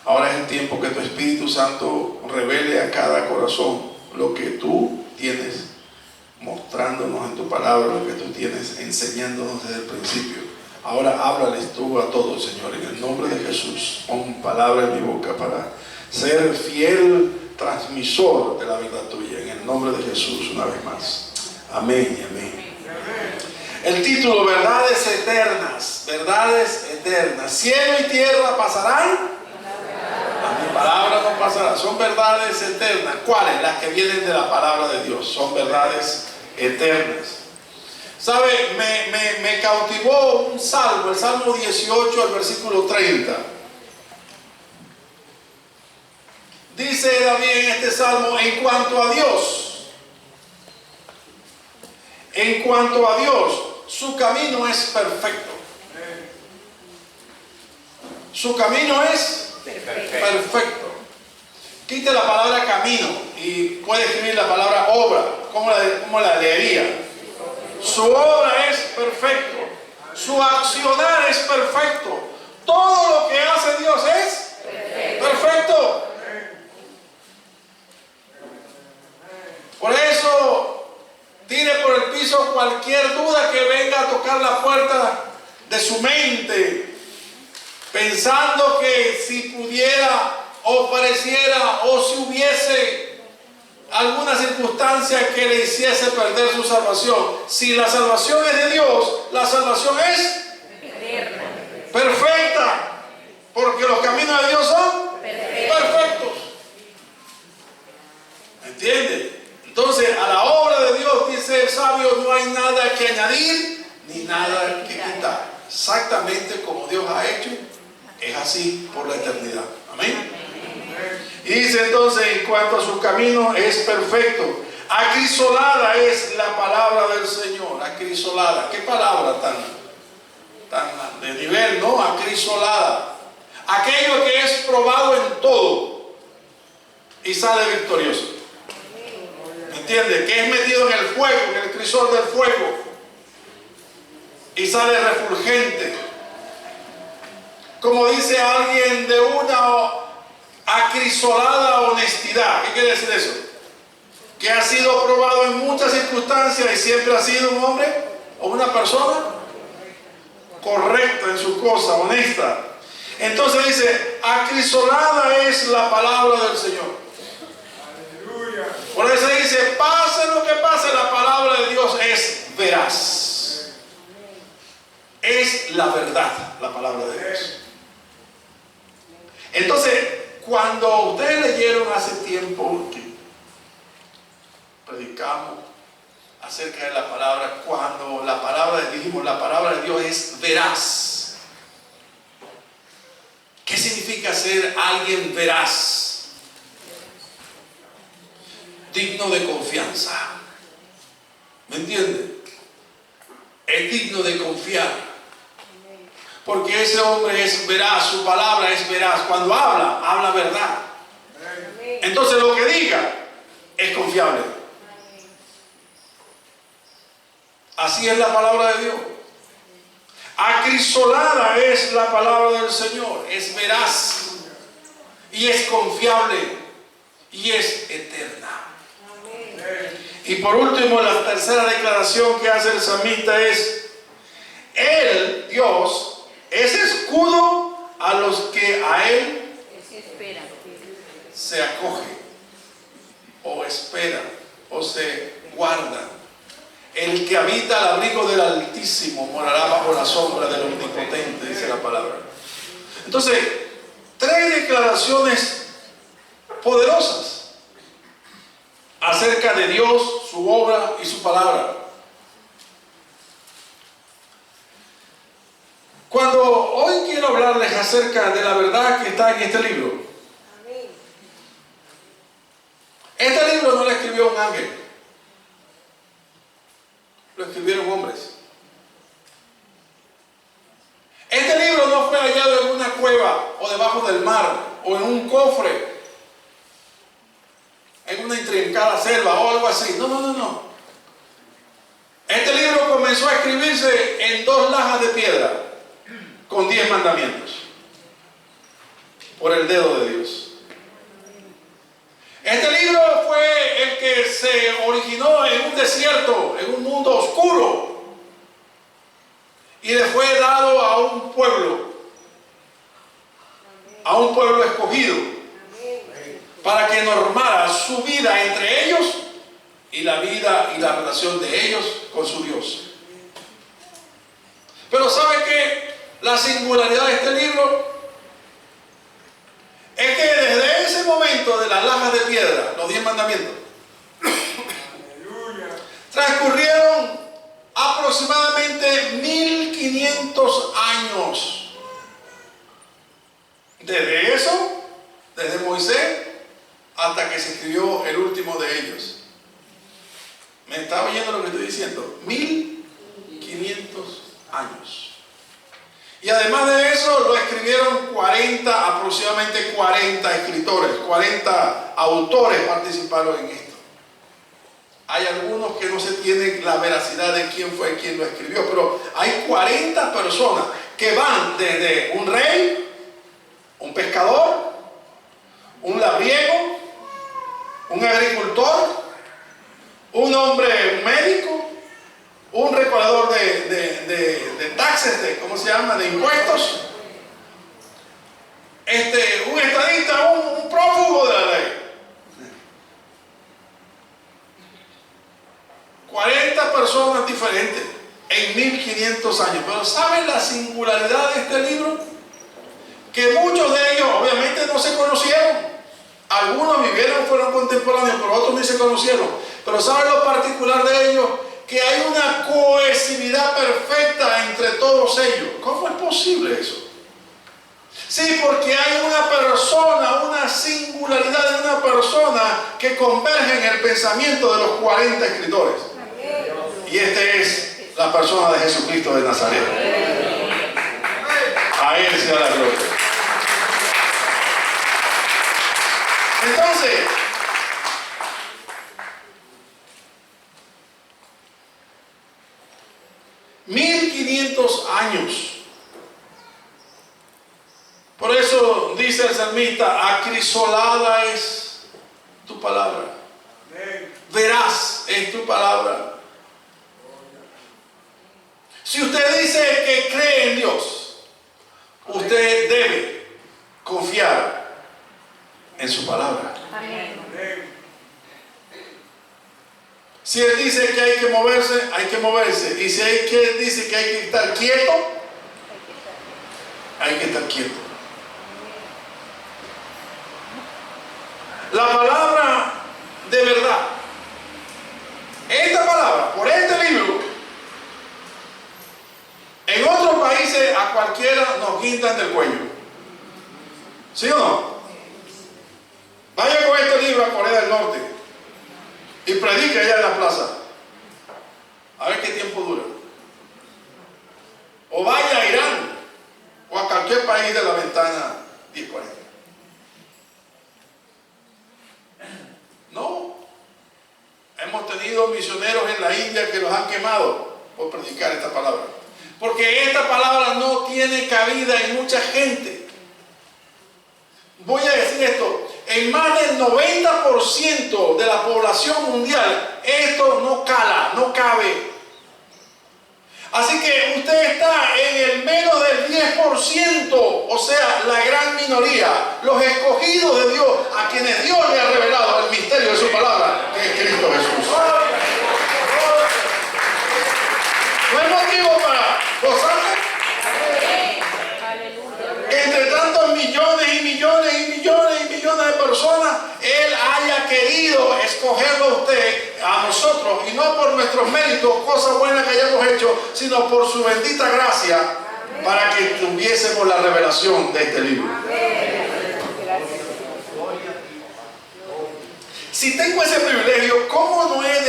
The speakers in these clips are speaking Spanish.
Ahora es el tiempo que tu Espíritu Santo revele a cada corazón lo que tú tienes mostrándonos en tu palabra, lo que tú tienes enseñándonos desde el principio. Ahora háblales tú a todos, Señor, en el nombre de Jesús. Pon palabra en mi boca para ser fiel transmisor de la verdad tuya, en el nombre de Jesús, una vez más. Amén y amén. El título: verdades eternas. Verdades eternas. Cielo y tierra pasarán, mi palabra no pasará. Son verdades eternas. ¿Cuáles? Las que vienen de la palabra de Dios. Son verdades eternas. ¿Sabe? Me cautivó un salmo, el Salmo 18, el versículo 30. Dice David en este salmo: en cuanto a Dios, su camino es perfecto. Su camino es perfecto. Quite la palabra camino y puede escribir la palabra obra. ¿Cómo la leería? Su obra es perfecto. Su accionar es perfecto. Todo lo que hace Dios es perfecto. Por eso, tire por el piso cualquier duda que venga a tocar la puerta de su mente, pensando que si pudiera o pareciera o si hubiese alguna circunstancia que le hiciese perder su salvación. Si la salvación es de Dios, la salvación es perfecta, porque los caminos de Dios son perfectos. ¿Entiende? Entonces, a la obra de Dios, dice el sabio, no hay nada que añadir ni nada que quitar. Exactamente como Dios ha hecho, es así por la eternidad. Amén. Y dice entonces: en cuanto a su camino es perfecto. Acrisolada es la palabra del Señor. Acrisolada. ¿Qué palabra tan de nivel, no? Acrisolada. Aquello que es probado en todo y sale victorioso. ¿Me entiende? Que es metido en el fuego, en el crisol del fuego, y sale refulgente. Como dice alguien, de una acrisolada honestidad. ¿Qué quiere decir eso? Que ha sido probado en muchas circunstancias y siempre ha sido un hombre o una persona correcta en su cosa, honesta. Entonces dice: acrisolada es la palabra del Señor. Por eso dice: pase lo que pase, la palabra de Dios es veraz. Es la verdad, la palabra de Dios. Entonces, cuando ustedes leyeron hace tiempo que predicamos acerca de la palabra, cuando la palabra, dijimos, la palabra de Dios es veraz. ¿Qué significa ser alguien veraz? Digno de confianza. ¿Me entiende? Es digno de confiar. Porque ese hombre es veraz, su palabra es veraz. Cuando habla verdad. Entonces lo que diga es confiable. Así es la palabra de Dios. Acrisolada es la palabra del Señor. Es veraz y es confiable y es eterna. Y por último, la tercera declaración que hace el salmista es: Él, Dios, es escudo a los que a Él se acogen, o esperan, o se guardan. El que habita al abrigo del Altísimo morará bajo la sombra del Omnipotente, dice la palabra. Entonces, tres declaraciones poderosas acerca de Dios, su obra y su palabra. Cuando hoy quiero hablarles acerca de la verdad que está en este libro. Este libro no lo escribió un ángel, lo escribieron hombres. Este libro no fue hallado en una cueva o debajo del mar o en un cofre, en una intrincada selva o algo así. No. Este libro comenzó a escribirse en 2 lajas de piedra con 10 mandamientos. por el dedo de Dios. Este libro fue el que se originó en un desierto, en un mundo oscuro, y le fue dado a un pueblo escogido, para que normara su vida entre ellos y la vida y la relación de ellos con su Dios. Pero ¿sabe qué? La singularidad de este libro es que desde ese momento de las lajas de piedra, los 10 mandamientos, transcurrieron aproximadamente 1500 años. Desde eso, desde Moisés, hasta que se escribió el último de ellos. ¿Me está oyendo lo que estoy diciendo? 1500 años. Y además de eso, lo escribieron aproximadamente 40 escritores, 40 autores participaron en esto. Hay algunos que no se tiene la veracidad de quién fue quien lo escribió, pero hay 40 personas que van desde un rey, un pescador, un labriego, un agricultor, un hombre, un médico, un recaudador de taxes, ¿cómo se llama?, de impuestos, un estadista, un prófugo de la ley. 40 personas diferentes en 1500 años. Pero ¿saben la singularidad de este libro? Que muchos de ellos obviamente no se conocieron. Algunos vivieron, fueron contemporáneos, pero otros ni se conocieron. Pero ¿saben lo particular de ellos? Que hay una cohesividad perfecta entre todos ellos. ¿Cómo es posible eso? Sí, porque hay una persona, una singularidad de una persona que converge en el pensamiento de los 40 escritores. Y este es la persona de Jesucristo de Nazaret. A Él sea la gloria. Entonces, años. Por eso dice el salmista: acrisolada es tu palabra, veraz es tu palabra. Si usted dice que cree en Dios, usted debe confiar en su palabra. Amén. Si Él dice que hay que moverse, hay que moverse. Y si Él dice que hay que estar quieto, hay que estar quieto. La palabra de verdad, esta palabra, por este libro, en otros países a cualquiera nos guindan del cuello. ¿Sí o no? Vaya con este libro a Corea del Norte y predique allá en la plaza. A ver qué tiempo dura. O vaya a Irán o a cualquier país de la ventana 1040. No. Hemos tenido misioneros en la India que los han quemado por predicar esta palabra. Porque esta palabra no tiene cabida en mucha gente. Voy a decir esto: en más del 90% de la población mundial, esto no cala, no cabe. Así que usted está en el menos del 10%, o sea, la gran minoría, los escogidos de Dios, a quienes Dios le ha revelado el misterio de su palabra, que es Cristo Jesús. ¿No hay motivo para gozarse? Entre tantos millones y millones y millones y millones de personas, Él haya querido escogerlo a usted, a nosotros, y no por nuestros méritos, cosas buenas que hayamos hecho, sino por su bendita gracia, para que tuviésemos la revelación de este libro. Si tengo ese privilegio, ¿cómo no he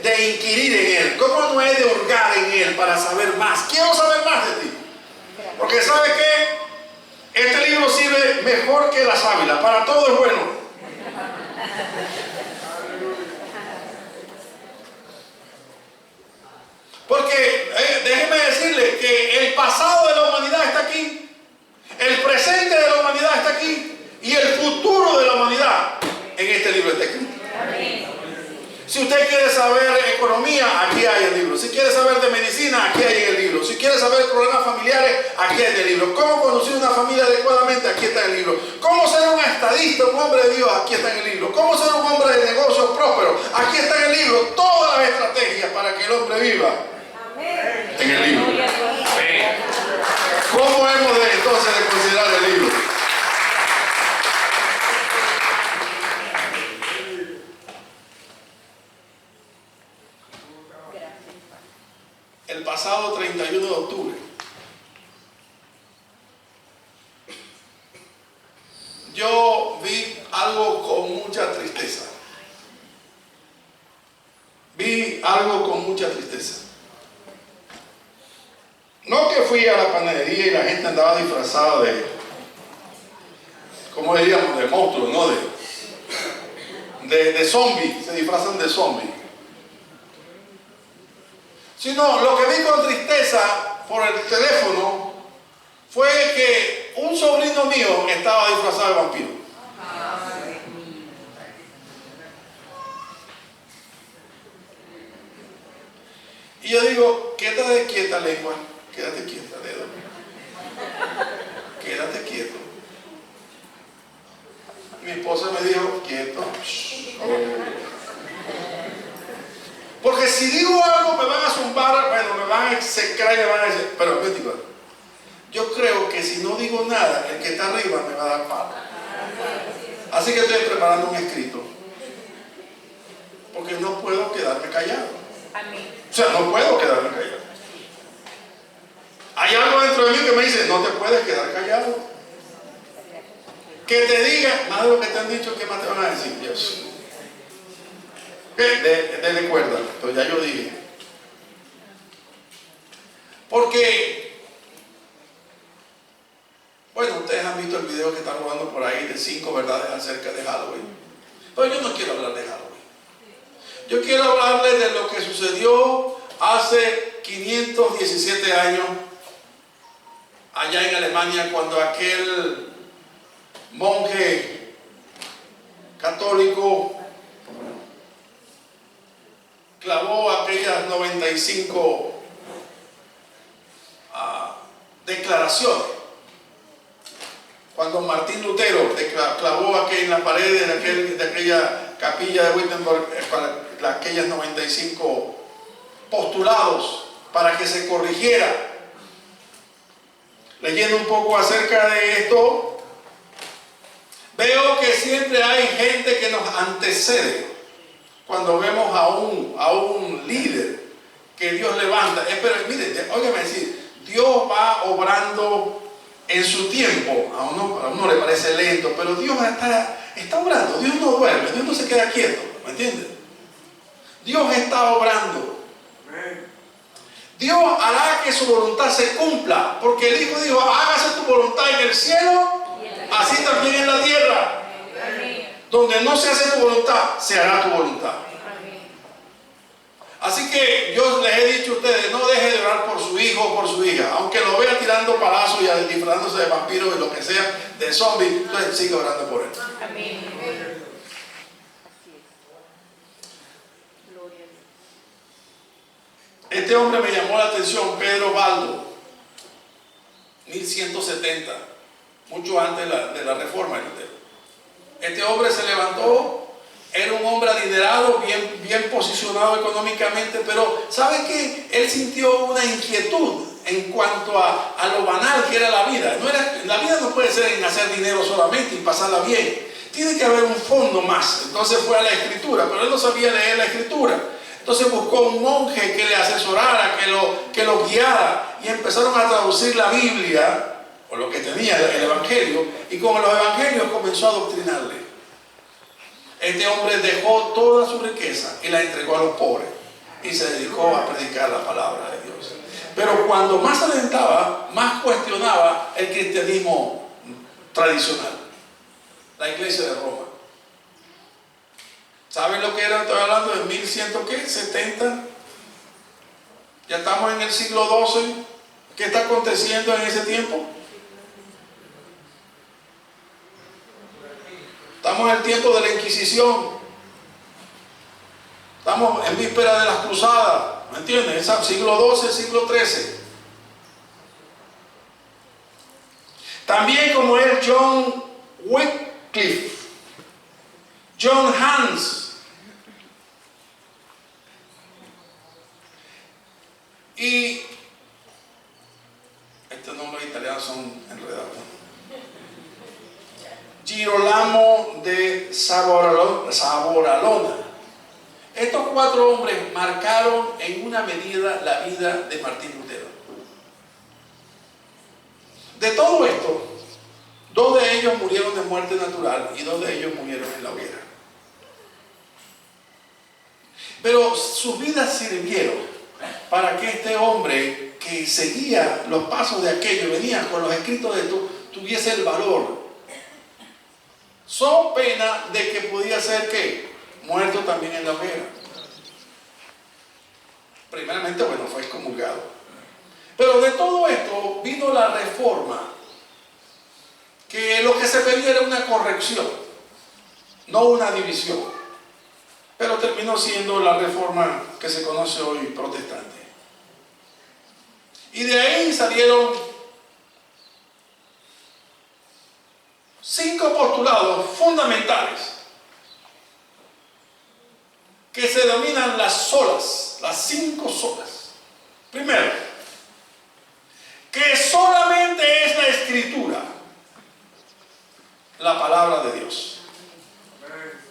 de inquirir en Él? ¿Cómo no he de hurgar en Él para saber más? Quiero saber más de ti. Porque ¿sabe qué? Este libro sirve mejor que la sábila. Para todo es bueno. Porque déjeme decirle que el pasado de la humanidad está aquí. El presente de la humanidad está aquí. libro está escrito. Si usted quiere saber economía, aquí hay el libro. Si quiere saber de medicina, aquí hay el libro. Si quiere saber problemas familiares, aquí hay el libro. Cómo conducir una familia adecuadamente, aquí está el libro. Cómo ser un estadista, un hombre de Dios, aquí está en el libro. Cómo ser un hombre de negocios próspero, aquí está en el libro. Todas las estrategias para que el hombre viva en el libro. ¿Cómo hemos de entonces de considerar el libro? El pasado 31 de octubre, yo vi algo con mucha tristeza. Vi algo con mucha tristeza. No que fui a la panadería y la gente andaba disfrazada de, ¿cómo diríamos? De monstruos, ¿no? De zombies, se disfrazan de zombies. Sino lo que vi con tristeza por el teléfono fue que un sobrino mío estaba disfrazado de vampiro. Y yo digo, quédate quieta, lengua, quédate quieta, dedo. Quédate quieto. Mi esposa me dijo, quieto. Porque si digo algo me van a zumbar, bueno, me van a execrar y me van a decir, pero yo creo que si no digo nada, el que está arriba me va a dar palo. Así que estoy preparando un escrito. Porque no puedo quedarme callado. O sea, no puedo quedarme callado. Hay algo dentro de mí que me dice, no te puedes quedar callado. Que te diga, más de lo que te han dicho, ¿qué más te van a decir? Dios. De cuerda, pues ya yo dije. Porque, bueno, ustedes han visto el video que está rodando por ahí de 5 verdades acerca de Halloween. Pero yo no quiero hablar de Halloween. Yo quiero hablarles de lo que sucedió hace 517 años allá en Alemania, cuando aquel monje católico clavó aquellas 95 declaraciones. Cuando Martín Lutero clavó aquí en la pared de aquella capilla de Wittenberg aquellas 95 postulados para que se corrigiera. Leyendo un poco acerca de esto, veo que siempre hay gente que nos antecede. Cuando vemos a un líder que Dios levanta, pero mire, óigame decir, Dios va obrando en su tiempo. A uno le parece lento, pero Dios está obrando. Dios no duerme, Dios no se queda quieto, ¿me entiendes? Dios está obrando. Dios hará que su voluntad se cumpla, porque el Hijo dijo, hágase tu voluntad en el cielo, así también en la tierra. Donde no se hace tu voluntad, se hará tu voluntad. Así que yo les he dicho a ustedes, no deje de orar por su hijo o por su hija, aunque lo vea tirando palazos y disfrazándose de vampiros y lo que sea, de zombies, entonces sigue orando por él. Amén. Este hombre me llamó la atención, Pedro Baldo, 1170, mucho antes de la reforma de Lutero. Este hombre se levantó, era un hombre adinerado, bien posicionado económicamente, pero ¿sabe qué? Él sintió una inquietud en cuanto a lo banal que era la vida. La vida no puede ser en hacer dinero solamente y pasarla bien. Tiene que haber un fondo más. Entonces fue a la escritura, pero él no sabía leer la escritura. Entonces buscó un monje que le asesorara, que lo guiara, y empezaron a traducir la Biblia, o lo que tenía el Evangelio, y con los Evangelios comenzó a adoctrinarle. Este hombre dejó toda su riqueza y la entregó a los pobres, y se dedicó a predicar la palabra de Dios. Pero cuando más se alentaba, más cuestionaba el cristianismo tradicional, la iglesia de Roma. ¿Saben lo que era? Estoy hablando de 1170. Ya estamos en el siglo XII. ¿Qué está aconteciendo en ese tiempo? Estamos en el tiempo de la Inquisición. Estamos en víspera de las cruzadas. ¿Me entienden? Es el siglo XII, siglo XIII. También como es John Wycliffe, John Hans. Y estos nombres italianos son enredados. Girolamo de Savonarola. Estos 4 hombres marcaron en una medida la vida de Martín Lutero. De todo esto, 2 de ellos murieron de muerte natural y 2 de ellos murieron en la hoguera. Pero sus vidas sirvieron para que este hombre que seguía los pasos de aquello, venía con los escritos de esto, tuviese el valor. So pena de que podía ser que muerto también en la hoguera. Primeramente, bueno, fue excomulgado. Pero de todo esto vino la reforma, que lo que se pedía era una corrección, no una división. Pero terminó siendo la reforma que se conoce hoy protestante. Y de ahí salieron 5 postulados fundamentales que se denominan las solas, las 5 solas. Primero, que solamente es la Escritura, la palabra de Dios.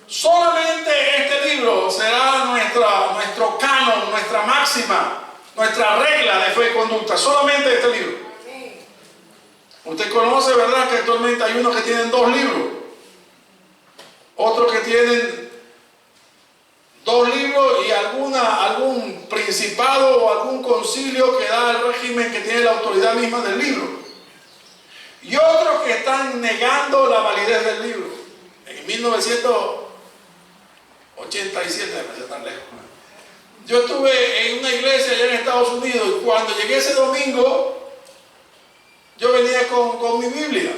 Solamente este libro será nuestro canon, nuestra máxima, nuestra regla de fe y conducta. Solamente este libro. Usted conoce, ¿verdad?, que actualmente hay unos que tienen 2 libros, otros que tienen 2 libros y algún principado o algún concilio que da el régimen que tiene la autoridad misma del libro. Y otros que están negando la validez del libro. En 1987, me parece tan lejos. Yo estuve en una iglesia allá en Estados Unidos y cuando llegué ese domingo, yo venía con mi Biblia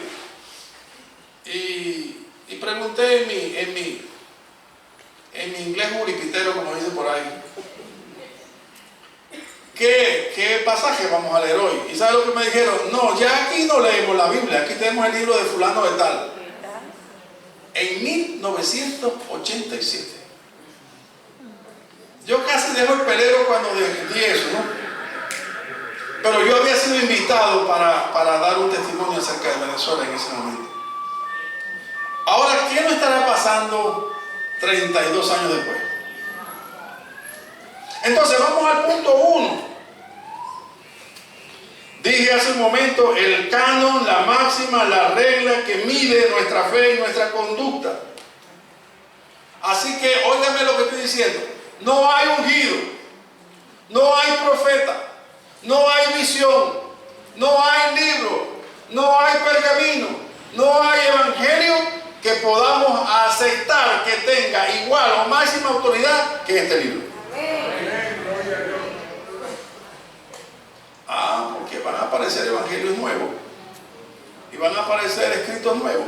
y pregunté en mi inglés juripitero, como dice por ahí, ¿qué pasaje vamos a leer hoy? ¿Y sabe lo que me dijeron? No, ya aquí no leemos la Biblia, aquí tenemos el libro de fulano de tal. En 1987. Yo casi dejo el pelero cuando di eso, ¿no? Pero yo había sido invitado para dar un testimonio acerca de Venezuela en ese momento. Ahora, ¿qué nos estará pasando 32 años después? Entonces, vamos al punto 1. Dije hace un momento, el canon, la máxima, la regla que mide nuestra fe y nuestra conducta. Así que, óigame lo que estoy diciendo. No hay ungido, no hay profeta, no hay visión, no hay libro, no hay pergamino, no hay evangelio que podamos aceptar que tenga igual o máxima autoridad que este libro. Porque van a aparecer evangelios nuevos y van a aparecer escritos nuevos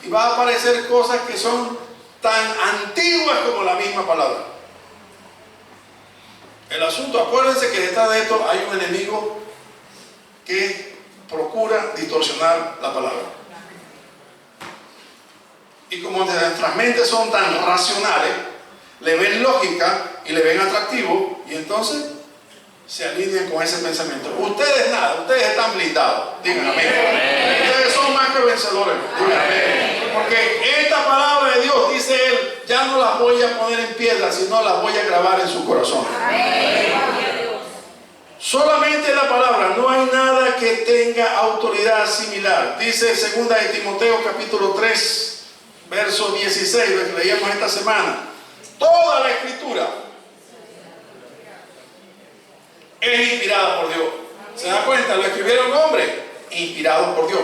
y van a aparecer cosas que son tan antiguas como la misma palabra. El asunto, acuérdense que detrás de esto hay un enemigo que procura distorsionar la palabra. Y como nuestras mentes son tan racionales, le ven lógica y le ven atractivo, y entonces se alinean con ese pensamiento. Ustedes nada, ustedes están blindados. Digan amén. Ustedes son más que vencedores. Digan amén. Porque esta palabra de Dios, dice Él, ya no las voy a poner en piedra, sino las voy a grabar en su corazón. Solamente la palabra, no hay nada que tenga autoridad similar. Dice 2 de Timoteo capítulo 3, verso 16, lo que leíamos esta semana. Toda la escritura es inspirada por Dios. ¿Se da cuenta? Lo escribieron hombres inspirados por Dios.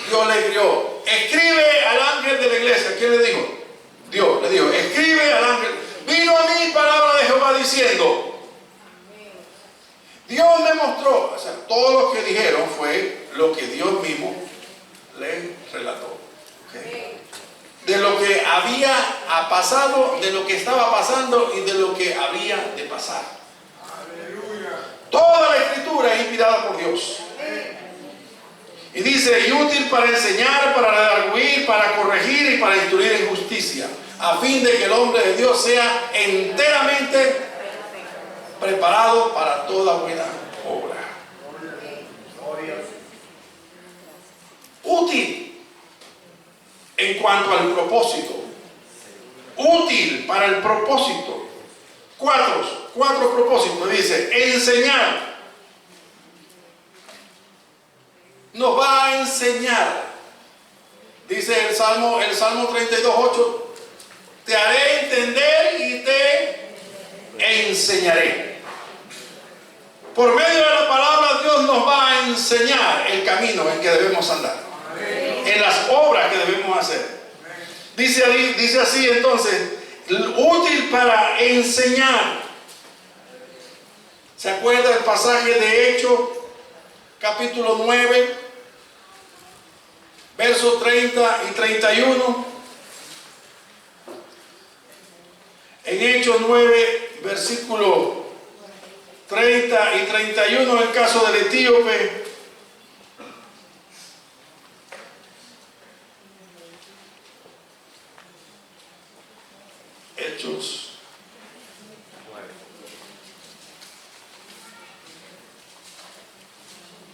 Dios le escribió. Escribe al ángel de la iglesia. ¿Quién le dijo? Dios le dijo, escribe al ángel. Vino a mí palabra de Jehová diciendo. Dios me mostró. O sea, todo lo que dijeron fue lo que Dios mismo le relató. ¿Okay? De lo había pasado, de lo que estaba pasando y de lo que había de pasar. Toda la escritura es inspirada por Dios. Y dice, y útil para enseñar, para redarguir, para corregir y para instruir en justicia, a fin de que el hombre de Dios sea enteramente preparado para toda buena obra. Útil en cuanto al propósito. Útil para el propósito. Cuatro propósitos. Dice, enseñar. Nos va a enseñar. Dice el Salmo 32:8, te haré entender y te enseñaré. Por medio de la palabra Dios nos va a enseñar el camino en que debemos andar, en las obras que debemos hacer. Dice así entonces, útil para enseñar. ¿Se acuerda del pasaje de Hechos, capítulo 9, versos 30 y 31? En Hechos 9, versículo 30 y 31, el caso del etíope. Hechos.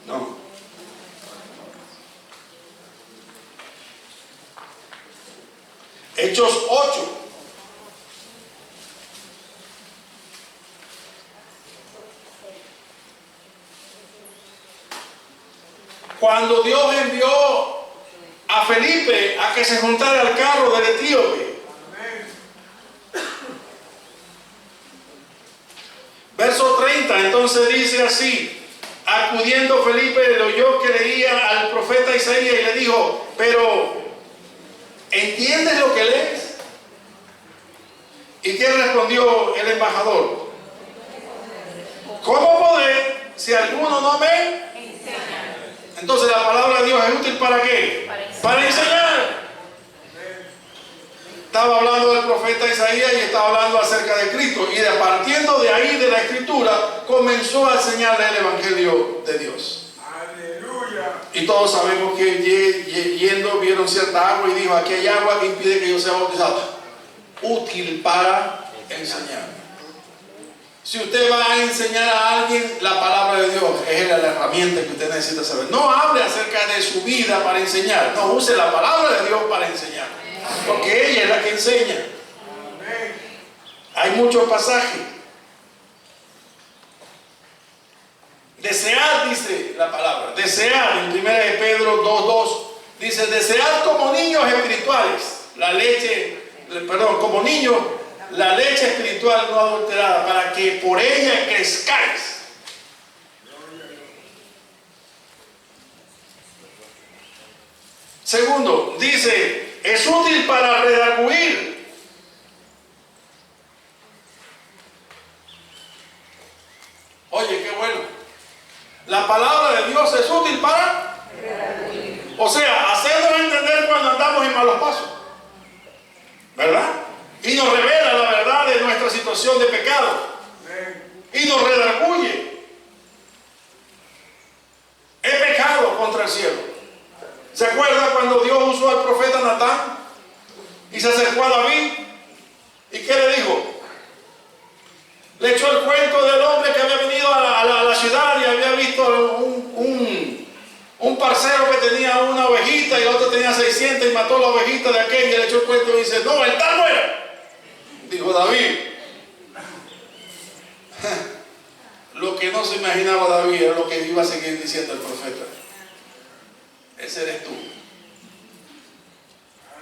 No. Hechos 8. Cuando Dios envió a Felipe a que se juntara al carro del etíope. Verso 30, entonces dice así: acudiendo Felipe, le oyó que leía al profeta Isaías y le dijo, pero ¿entiendes lo que lees? ¿Y qué respondió el embajador? ¿Cómo poder si alguno no me enseña? Entonces la palabra de Dios es útil ¿para qué? Para enseñar. Estaba hablando del profeta Isaías y estaba hablando acerca de Cristo, y partiendo de ahí de la escritura comenzó a enseñarle el evangelio de Dios. Aleluya. Y todos sabemos que yendo vieron cierta agua y dijo, aquí hay agua que impide que yo sea bautizado. Útil para enseñar. Si usted va a enseñar a alguien, la palabra de Dios es la herramienta que usted necesita saber. No hable acerca de su vida para enseñar, no, use la palabra de Dios para enseñar, porque ella es la que enseña. Hay muchos pasajes. Desead, dice la palabra, desead, en 1 Pedro 2:2, dice, desead como niños espirituales, como niños, la leche espiritual no adulterada, para que por ella crezcáis. Segundo, dice, es útil para redarguir. Oye, qué bueno. La palabra de Dios es útil para redarguir. O sea, hacernos entender cuando andamos en malos pasos, ¿verdad? Y nos revela la verdad de nuestra situación de pecado. Y nos redarguye. He pecado contra el cielo. ¿Se acuerda cuando Dios usó al profeta Natán? Y se acercó a David. ¿Y qué le dijo? Le echó el cuento del hombre que había venido a la ciudad y había visto un parcero que tenía una ovejita y el otro tenía 600 y mató la ovejita de aquel, y le echó el cuento y dice, no, el tal no era. Dijo David. Lo que no se imaginaba David era lo que iba a seguir diciendo el profeta. Ese eres tú.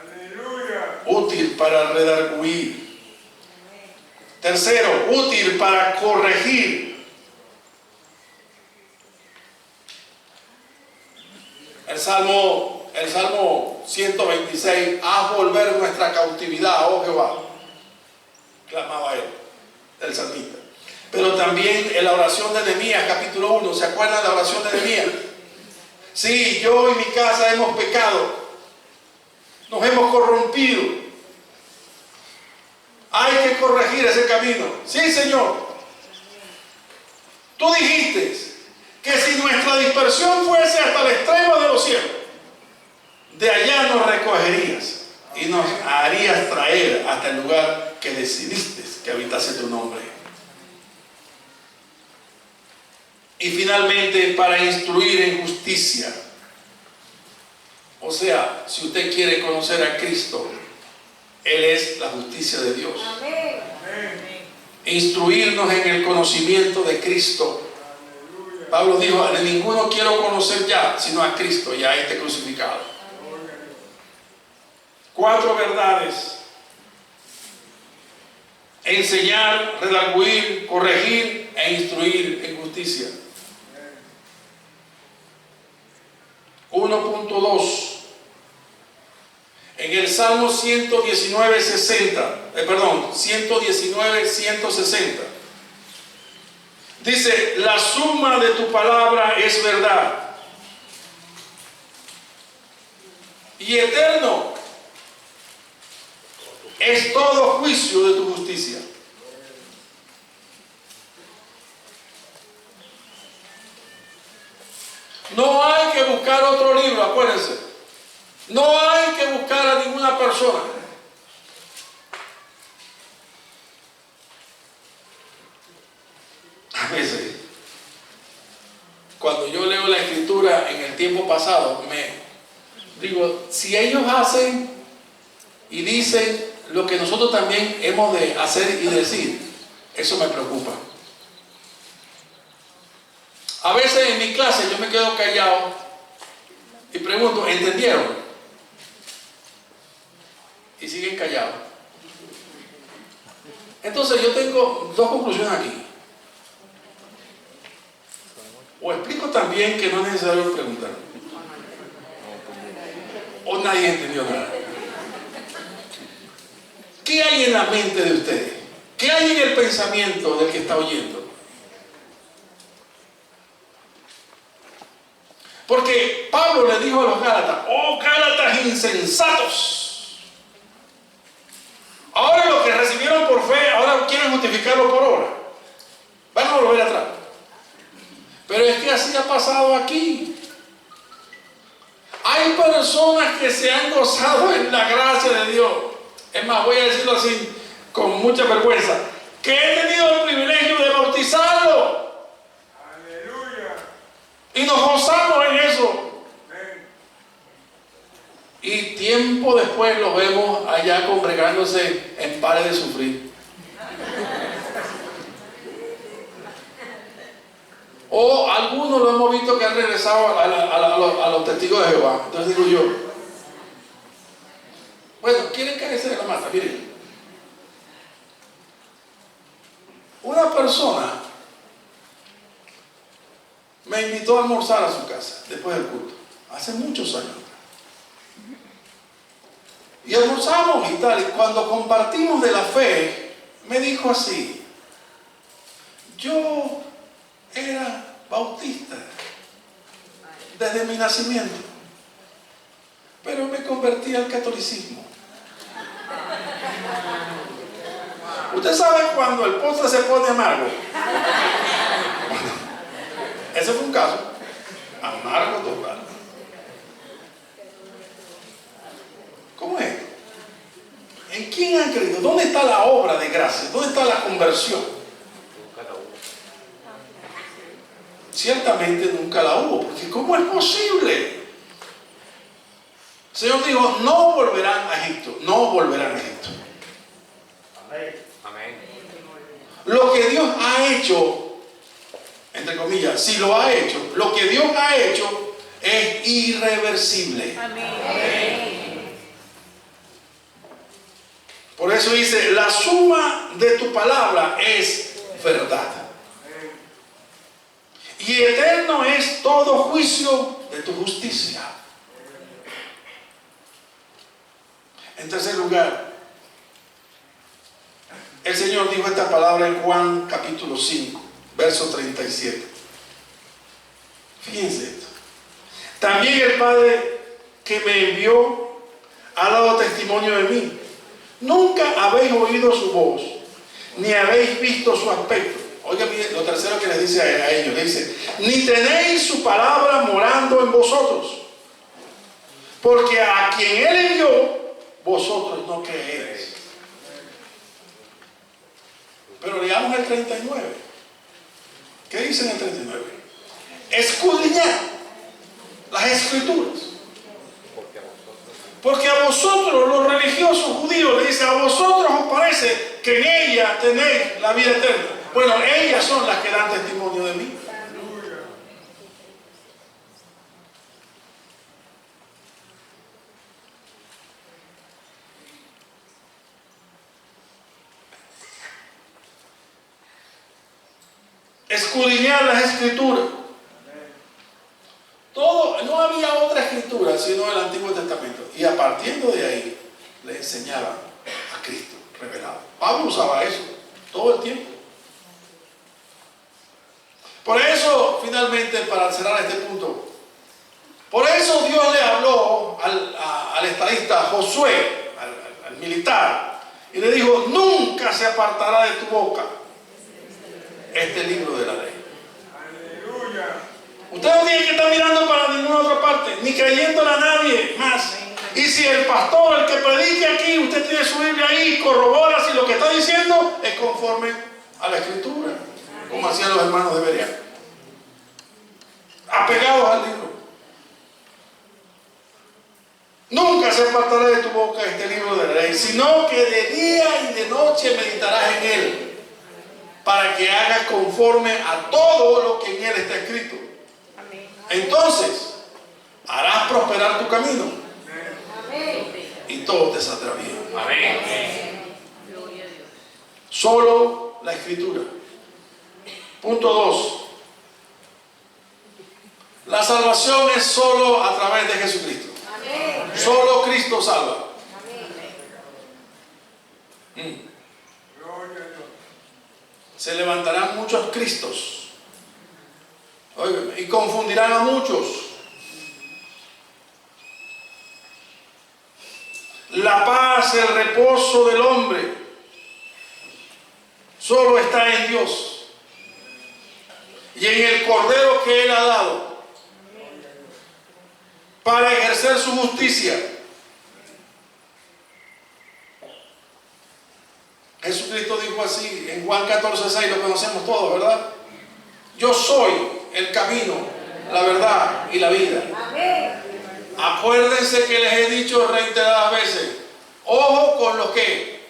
Aleluya. Útil para redarguir. Tercero, útil para corregir. El Salmo 126, haz volver nuestra cautividad, oh Jehová, clamaba él, el salmista. Pero también en la oración de Nehemías, capítulo 1, ¿se acuerdan de la oración de Nehemías? Sí, yo y mi casa hemos pecado, nos hemos corrompido, vino. Sí, Señor. Tú dijiste que si nuestra dispersión fuese hasta el extremo de los cielos, de allá nos recogerías y nos harías traer hasta el lugar que decidiste que habitase tu nombre. Y finalmente, para instruir en justicia. O sea, si usted quiere conocer a Cristo, Él es la justicia de Dios. Amén. Instruirnos en el conocimiento de Cristo. Pablo dijo, a ninguno quiero conocer ya, sino a Cristo y a este crucificado. 4 verdades: enseñar, redarguir, corregir e instruir en justicia. 1.2. En el Salmo 119:160 dice: la suma de tu palabra es verdad y eterno es todo juicio de tu justicia. No hay que buscar otro libro, acuérdense. No hay que buscar a ninguna persona. A veces, cuando yo leo la Escritura en el tiempo pasado, me digo, si ellos hacen y dicen lo que nosotros también hemos de hacer y decir, eso me preocupa. A veces en mi clase yo me quedo callado y pregunto, ¿entendieron? Y siguen callados. Entonces yo tengo 2 conclusiones aquí. O explico también que no es necesario preguntar, o nadie entendió nada. ¿Qué hay en la mente de ustedes? ¿Qué hay en el pensamiento del que está oyendo? Porque Pablo le dijo a los Gálatas: oh Gálatas insensatos, ahora lo que recibieron por fe, ahora quieren justificarlo por obra. Van a volver atrás. Pero es que así ha pasado aquí. Hay personas que se han gozado en la gracia de Dios. Es más, voy a decirlo así con mucha vergüenza, que he tenido el privilegio de bautizarlo. Aleluya. Y nos gozamos en eso. Y tiempo después lo vemos allá congregándose en pares de sufrir. O algunos lo hemos visto que han regresado a los testigos de Jehová. Entonces digo yo, bueno, quieren caerse de la mata. Miren, una persona me invitó a almorzar a su casa después del culto, hace muchos años. Y almorzamos y tal, y cuando compartimos de la fe, me dijo así: yo era bautista desde mi nacimiento, pero me convertí al catolicismo. Usted sabe cuando el postre se pone amargo. Ese fue un caso amargo total. ¿Cómo es? ¿En quién han creído? ¿Dónde está la obra de gracia? ¿Dónde está la conversión? Ciertamente nunca la hubo, porque ¿cómo es posible? El Señor dijo: no volverán a Egipto, no volverán a Egipto. Amén. Lo que Dios ha hecho, entre comillas, si lo ha hecho, lo que Dios ha hecho es irreversible. Amén. Por eso dice: la suma de tu palabra es verdad. Y eterno es todo juicio de tu justicia. En tercer lugar, el Señor dijo esta palabra en Juan capítulo 5, verso 37. Fíjense esto. También el Padre que me envió ha dado testimonio de mí. Nunca habéis oído su voz, ni habéis visto su aspecto. Oiga, mire, lo tercero que les dice a ellos, le dice, ni tenéis su palabra morando en vosotros, porque a quien Él envió, vosotros no creéis. Pero leamos el 39. ¿Qué dice en el 39? Escudriñad las Escrituras. Porque a vosotros, los religiosos judíos, le dice, a vosotros os parece que en ella tenéis la vida eterna. Bueno, ellas son las que dan testimonio de mí. Escudriñar las Escrituras. No había otra escritura sino el Antiguo Testamento. Y a partir de ahí le enseñaban a Cristo revelado. Pablo usaba eso todo el tiempo. Por eso, finalmente, para cerrar este punto, por eso Dios le habló al estadista Josué, al militar, y le dijo, nunca se apartará de tu boca este libro de la ley. Usted no tiene que estar mirando para ninguna otra parte, ni creyéndole a nadie más. Y si el pastor, el que predique aquí, usted tiene su Biblia ahí, corrobora si lo que está diciendo es conforme a la Escritura, como hacían los hermanos de Berea, apegados al libro. Nunca se apartará de tu boca este libro de la ley, sino que de día y de noche meditarás en él, para que hagas conforme a todo lo que en él está escrito. Entonces harás prosperar tu camino y todo te saldrá bien. Solo la Escritura. Punto 2. La salvación es solo a través de Jesucristo. Solo Cristo salva. Se levantarán muchos Cristos. Óigame, y confundirán a muchos. La paz, el reposo del hombre solo está en Dios y en el Cordero que Él ha dado para ejercer su justicia. Jesucristo dijo así en Juan 14:6, lo conocemos todos, ¿verdad? Yo soy el camino, la verdad y la vida. Acuérdense que les he dicho reiteradas veces, ojo con los que,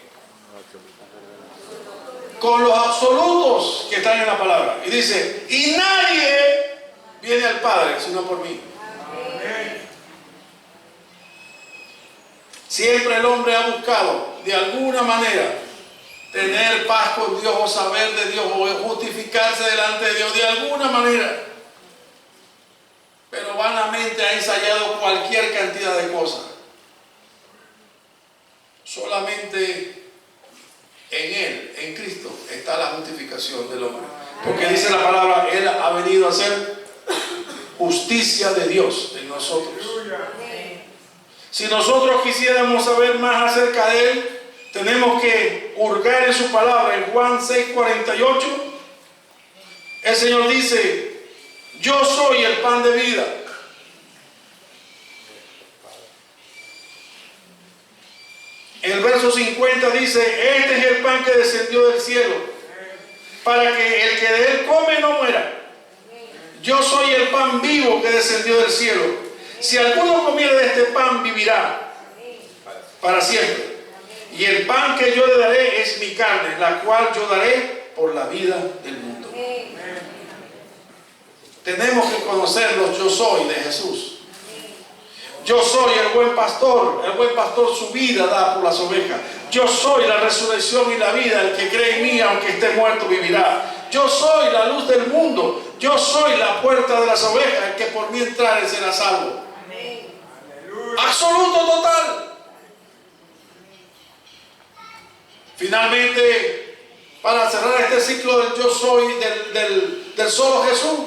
con los absolutos que están en la palabra. Y dice, y nadie viene al Padre sino por mí. Siempre el hombre ha buscado de alguna manera tener paz con Dios o saber de Dios o justificarse delante de Dios de alguna manera, pero vanamente ha ensayado cualquier cantidad de cosas. Solamente en Él, en Cristo, está la justificación del hombre, porque dice la palabra, Él ha venido a hacer justicia de Dios en nosotros. Si nosotros quisiéramos saber más acerca de Él, tenemos que hurgar en su palabra. En Juan 6:48, el Señor dice, yo soy el pan de vida. El verso 50 dice, este es el pan que descendió del cielo, para que el que de él come no muera. Yo soy el pan vivo que descendió del cielo. Si alguno comiere de este pan, vivirá para siempre. Y el pan que yo le daré es mi carne, la cual yo daré por la vida del mundo. Tenemos que conocer los yo soy de Jesús. Yo soy el buen pastor su vida da por las ovejas. Yo soy la resurrección y la vida, el que cree en mí, aunque esté muerto, vivirá. Yo soy la luz del mundo, yo soy la puerta de las ovejas, el que por mí entrare será salvo. Absoluto, total. Finalmente, para cerrar este ciclo del yo soy, del solo Jesús,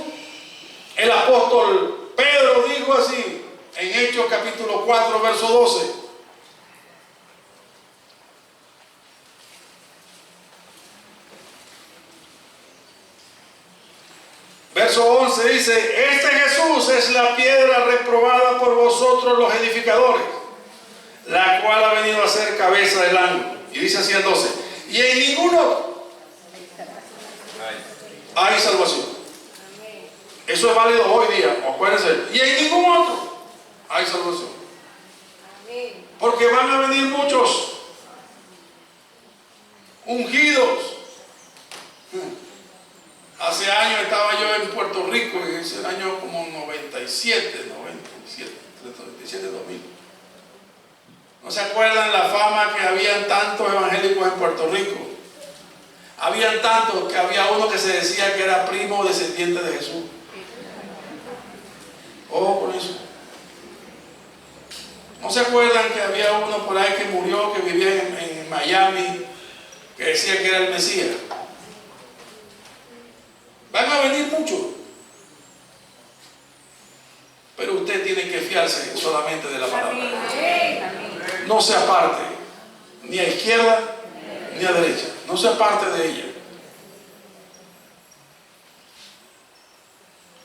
el apóstol Pedro dijo así, en Hechos capítulo 4, verso 12. Verso 11 dice: este Jesús es la piedra reprobada por vosotros los edificadores, la cual ha venido a ser cabeza del ángulo. Y dice así el 12: y en ninguno hay salvación. Eso es válido hoy día, acuérdense. Y en ningún otro hay salvación. Porque van a venir muchos ungidos. Hace años estaba yo en Puerto Rico, en ese año como 97, 2000. ¿No se acuerdan la fama que habían tantos evangélicos en Puerto Rico? Habían tantos que había uno que se decía que era primo descendiente de Jesús. Ojo con eso. ¿No se acuerdan que había uno por ahí que murió, que vivía en Miami, que decía que era el Mesías? Van a venir muchos, pero usted tiene que fiarse solamente de la palabra. No se aparte ni a izquierda ni a derecha, no se aparte de ella.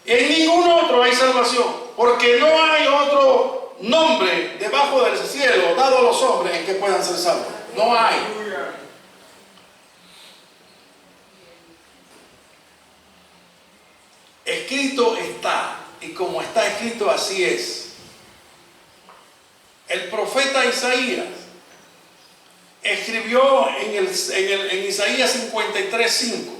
En ningún otro hay salvación, porque no hay otro nombre debajo del cielo dado a los hombres en que puedan ser salvos. No hay. Escrito está, y como está escrito así es. El profeta Isaías escribió en Isaías 53:5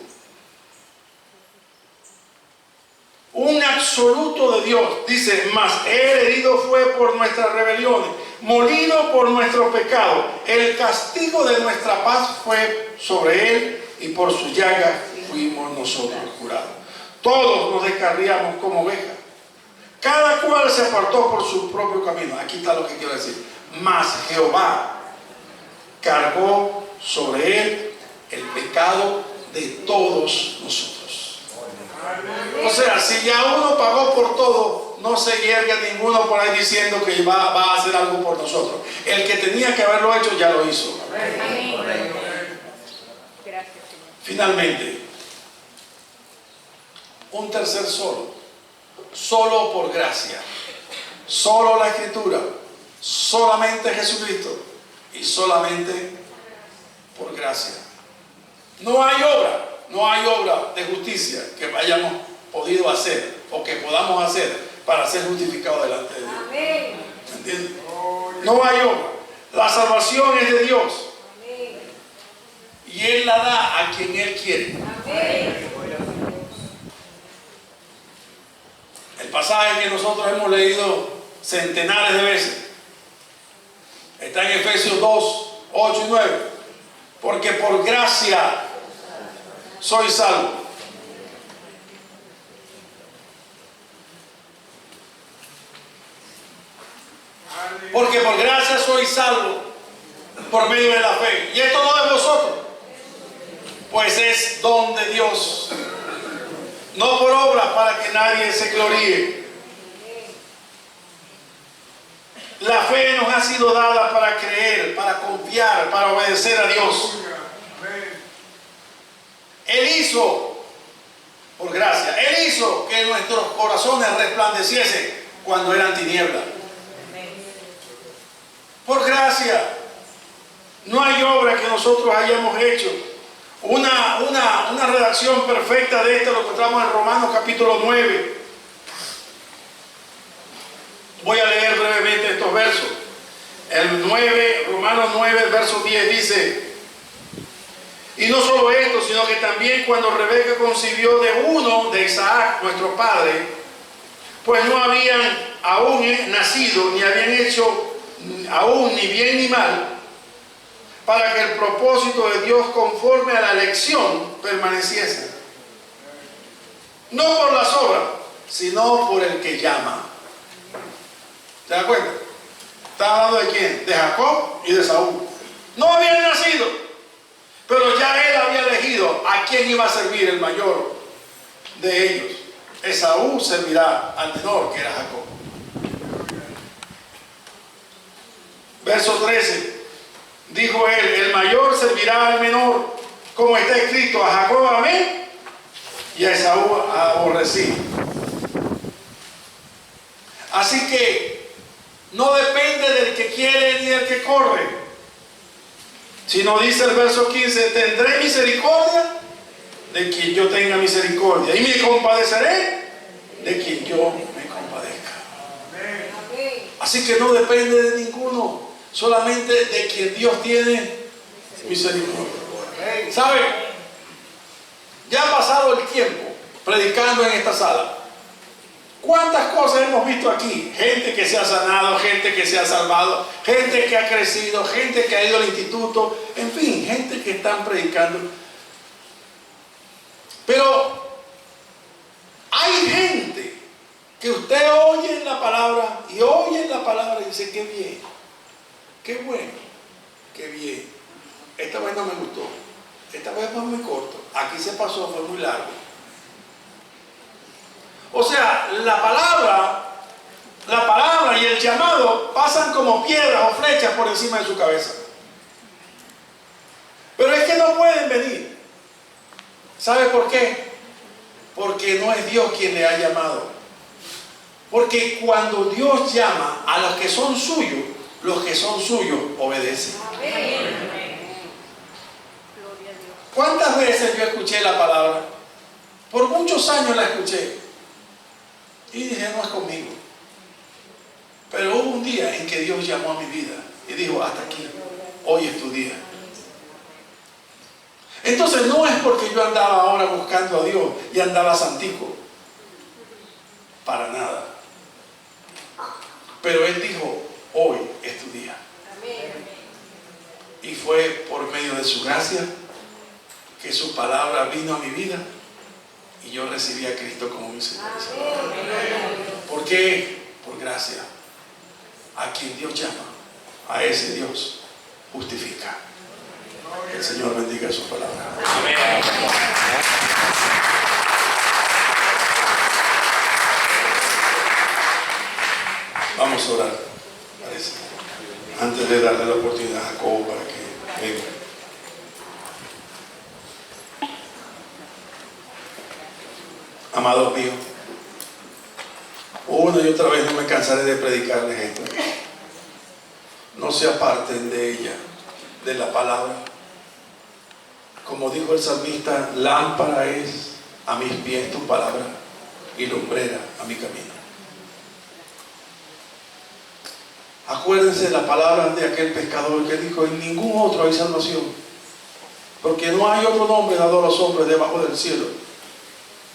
un absoluto de Dios. Dice: mas él herido fue por nuestras rebeliones, molido por nuestro pecado, el castigo de nuestra paz fue sobre él, y por su llaga fuimos nosotros curados. Todos nos descarriamos como ovejas, cada cual se apartó por su propio camino. Aquí está lo que quiero decir: mas Jehová cargó sobre él el pecado de todos nosotros. O sea, si ya uno pagó por todo, no se yerga ninguno por ahí diciendo que va a hacer algo por nosotros. El que tenía que haberlo hecho ya lo hizo. Finalmente, un tercer solo por gracia, solo la Escritura, solamente Jesucristo y solamente por gracia. No hay obra de justicia que hayamos podido hacer o que podamos hacer para ser justificados delante de Dios. ¿Me entiendes? No hay obra. La salvación es de Dios y Él la da a quien Él quiere. El pasaje que nosotros hemos leído centenares de veces está en Efesios 2, 8 y 9. Porque por gracia soy salvo. Porque por gracia soy salvo por medio de la fe. Y esto no es vosotros, pues es don de Dios, no por obras para que nadie se gloríe. La fe nos ha sido dada para creer, para confiar, para obedecer a Dios. Él hizo, por gracia, Él hizo que nuestros corazones resplandeciesen cuando eran tinieblas. Por gracia. No hay obra que nosotros hayamos hecho. Una redacción perfecta de esto lo encontramos en Romanos capítulo 9. Voy a leer brevemente estos versos. El 9, Romanos 9, verso 10 dice: y no solo esto, sino que también cuando Rebeca concibió de Isaac, nuestro padre, pues no habían aún nacido, ni habían hecho aún ni bien ni mal, para que el propósito de Dios conforme a la elección permaneciese. No por las obras, sino por el que llama. ¿Se da cuenta? Está hablando de quién, de Jacob y de Saúl. No habían nacido, pero ya él había elegido a quién iba a servir, el mayor de ellos. Esaú servirá al menor, que era Jacob. Verso 13. Dijo él: el mayor servirá al menor, como está escrito: a Jacob amé y a Esaú aborrecí. Así que no depende del que quiere ni del que corre, sino dice el verso 15, tendré misericordia de quien yo tenga misericordia y me compadeceré de quien yo me compadezca. Así que no depende de ninguno, solamente de quien Dios tiene misericordia. ¿Sabe? Ya ha pasado el tiempo predicando en esta sala. ¿Cuántas cosas hemos visto aquí? Gente que se ha sanado, gente que se ha salvado, gente que ha crecido, gente que ha ido al instituto, en fin, gente que están predicando. Pero hay gente que usted oye en la palabra y oye en la palabra y dice, qué bien, qué bueno, qué bien. Esta vez no me gustó, esta vez fue muy corto, aquí se pasó, fue muy largo. O sea, la palabra y el llamado pasan como piedras o flechas por encima de su cabeza. Pero es que no pueden venir. ¿Sabe por qué? Porque no es Dios quien le ha llamado. Porque cuando Dios llama a los que son suyos obedecen. ¿Cuántas veces yo escuché la palabra? Por muchos años la escuché. Y dije, no es conmigo. Pero hubo un día en que Dios llamó a mi vida y dijo, hasta aquí, hoy es tu día. Entonces no es porque yo andaba ahora buscando a Dios y andaba santico. Para nada. Pero Él dijo, hoy es tu día. Y fue por medio de su gracia que su palabra vino a mi vida. Y yo recibí a Cristo como mi Señor. ¿Por qué? Por gracia. A quien Dios llama, a ese Dios justifica. Que el Señor bendiga su palabra. Amén. Vamos a orar. Parece. Antes de darle la oportunidad a Jacobo para que venga. Amados míos, una y otra vez no me cansaré de predicarles esto. No se aparten de ella, de la palabra. Como dijo el salmista, lámpara es a mis pies tu palabra y lumbrera a mi camino. Acuérdense de las palabras de aquel pescador que dijo, en ningún otro hay salvación, porque no hay otro nombre dado a los hombres debajo del cielo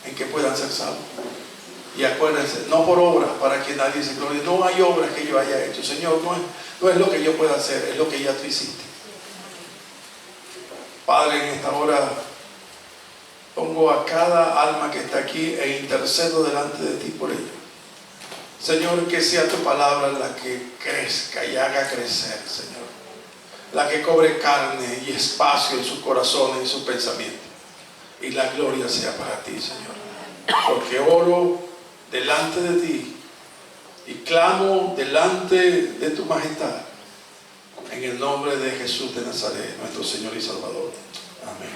en que puedan ser salvos. Y acuérdense, no por obras para que nadie se glorie, no hay obras que yo haya hecho, Señor, no es lo que yo pueda hacer, es lo que ya tú hiciste. Padre, en esta hora pongo a cada alma que está aquí e intercedo delante de ti por ella. Señor, que sea tu palabra la que crezca y haga crecer, Señor, la que cobre carne y espacio en sus corazones y sus pensamientos, y la gloria sea para ti, Señor, porque oro delante de ti y clamo delante de tu majestad en el nombre de Jesús de Nazaret, nuestro Señor y Salvador. Amén.